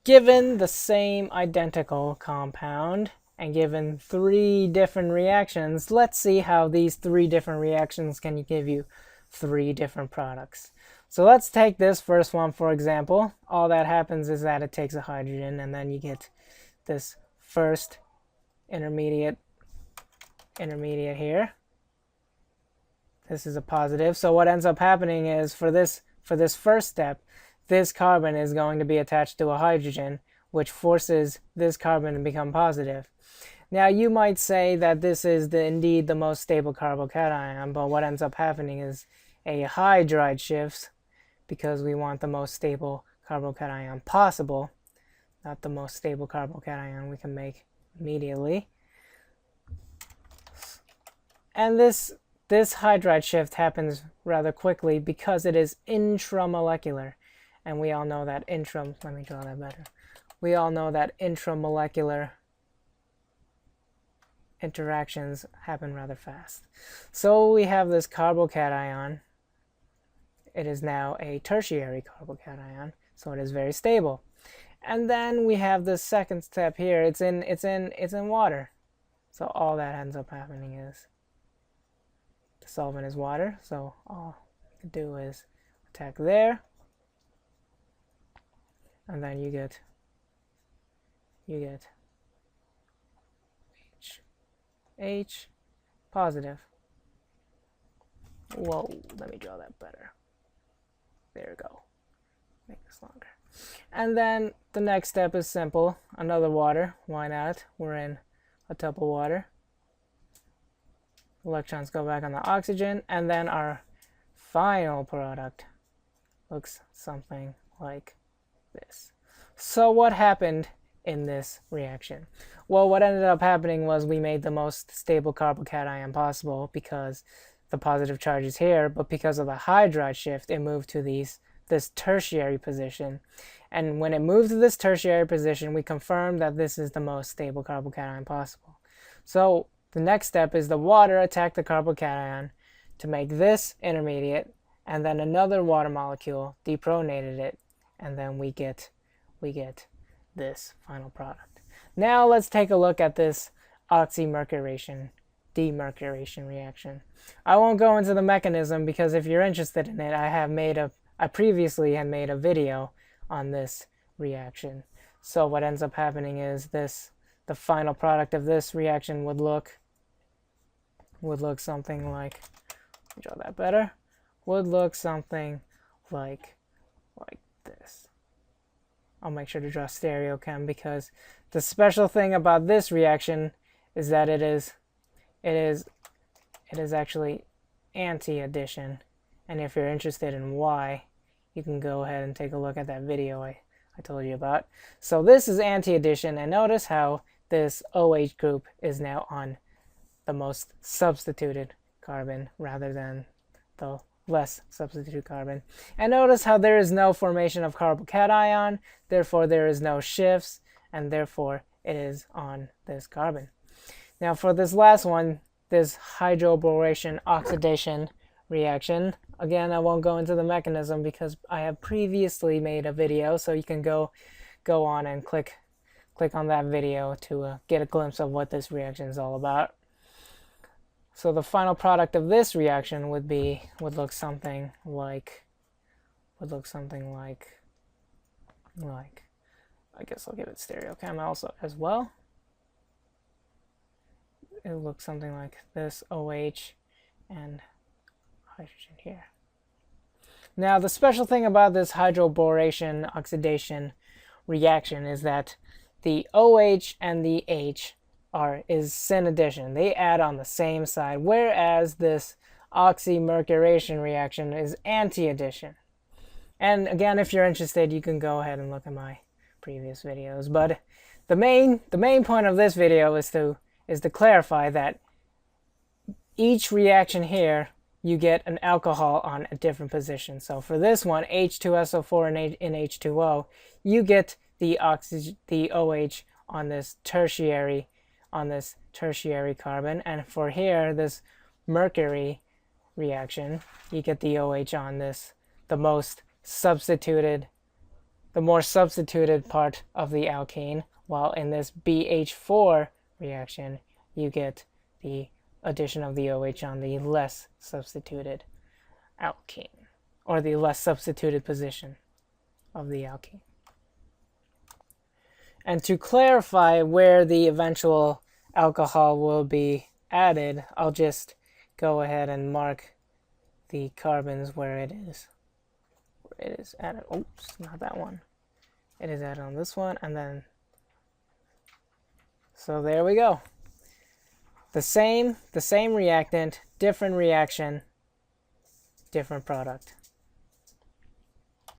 Given the same identical compound and given 3 different reactions, let's see how these 3 different reactions can give you 3 different products. So let's take this first one for example. All that happens is that it takes a hydrogen and then you get this first intermediate here. This is a positive. So what ends up happening is for this first step, this carbon is going to be attached to a hydrogen, which forces this carbon to become positive. Now you might say that this is indeed the most stable carbocation, but what ends up happening is a hydride shifts because we want the most stable carbocation possible, not the most stable carbocation we can make immediately. And this hydride shift happens rather quickly because it is intramolecular. And we all know that let me draw that better. We all know that intramolecular interactions happen rather fast. So we have this carbocation. It is now a tertiary carbocation, so it is very stable. And then we have the second step here. It's in water. So all that ends up happening is the solvent is water. So all you can do is attack there. And then you get H positive. Whoa, let me draw that better. There we go. Make this longer. And then the next step is simple. Another water. Why not? We're in a tub of water. Electrons go back on the oxygen, and then our final product looks something like this. So what happened in this reaction? Well, what ended up happening was we made the most stable carbocation possible because the positive charge is here, but because of the hydride shift, it moved to this tertiary position. And when it moved to this tertiary position, we confirmed that this is the most stable carbocation possible. So the next step is the water attacked the carbocation to make this intermediate, and then another water molecule deprotonated it, and then we get this final product. Now let's take a look at this oxymercuration demercuration reaction. I won't go into the mechanism because if you're interested in it, I previously had made a video on this reaction. So what ends up happening is the final product of this reaction would look something like, let me draw that better, would look something like this. I'll make sure to draw stereochem because the special thing about this reaction is that it is actually anti-addition. And if you're interested in why, you can go ahead and take a look at that video I told you about. So this is anti-addition, and notice how this OH group is now on the most substituted carbon rather than the less substituted carbon. And notice how there is no formation of carbocation, therefore there is no shifts, and therefore it is on this carbon. Now for this last one, this hydroboration oxidation reaction, again I won't go into the mechanism because I have previously made a video, so you can go on and click on that video to get a glimpse of what this reaction is all about. So the final product of this reaction would look something like I guess I'll give it stereochem also as well. It will look something like this OH and hydrogen here. Now the special thing about this hydroboration oxidation reaction is that the OH and the H is syn addition. They add on the same side, whereas this oxymercuration reaction is anti-addition. And again, if you're interested, you can go ahead and look at my previous videos. But the main point of this video is to clarify that each reaction here, you get an alcohol on a different position. So for this one, H2SO4 in H2O, you get the OH on this tertiary carbon, and for here, this mercury reaction, you get the OH on the most substituted the more substituted part of the alkane, while in this BH4 reaction, you get the addition of the OH on the less substituted alkane, or the less substituted position of the alkane. And to clarify where the eventual alcohol will be added, I'll just go ahead and mark the carbons where it is. It is added. Oops, not that one. It is added on this one, and then. So there we go. The same reactant, different reaction, different product.